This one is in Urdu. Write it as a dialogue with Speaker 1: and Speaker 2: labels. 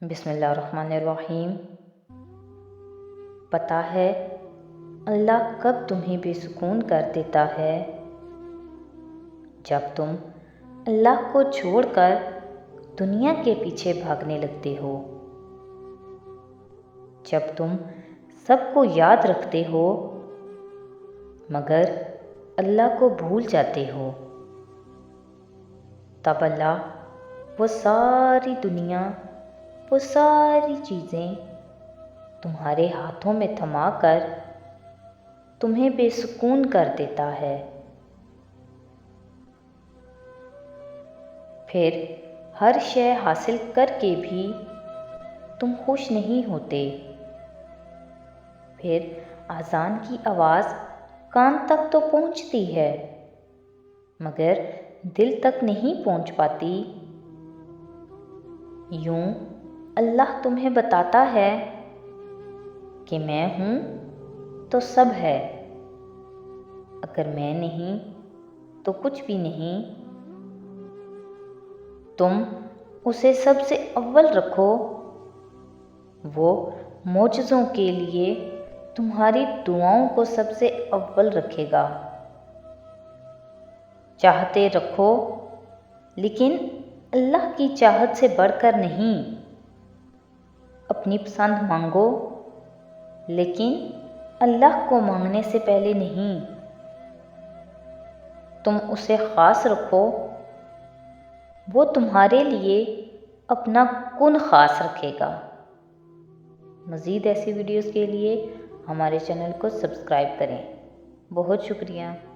Speaker 1: بسم اللہ الرحمن الرحیم۔ پتہ ہے اللہ کب تمہیں بے سکون کر دیتا ہے؟ جب تم اللہ کو چھوڑ کر دنیا کے پیچھے بھاگنے لگتے ہو، جب تم سب کو یاد رکھتے ہو مگر اللہ کو بھول جاتے ہو، تب اللہ وہ ساری دنیا، وہ ساری چیزیں تمہارے ہاتھوں میں تھما کر تمہیں بے سکون کر دیتا ہے۔ پھر ہر شے حاصل کر کے بھی تم خوش نہیں ہوتے۔ پھر اذان کی آواز کان تک تو پہنچتی ہے مگر دل تک نہیں پہنچ پاتی۔ یوں اللہ تمہیں بتاتا ہے کہ میں ہوں تو سب ہے، اگر میں نہیں تو کچھ بھی نہیں۔ تم اسے سب سے اول رکھو، وہ معجزوں کے لیے تمہاری دعاؤں کو سب سے اول رکھے گا۔ چاہتے رکھو لیکن اللہ کی چاہت سے بڑھ کر نہیں۔ اپنی پسند مانگو لیکن اللہ کو مانگنے سے پہلے نہیں۔ تم اسے خاص رکھو، وہ تمہارے لیے اپنا کن خاص رکھے گا۔ مزید ایسی ویڈیوز کے لیے ہمارے چینل کو سبسکرائب کریں۔ بہت شکریہ۔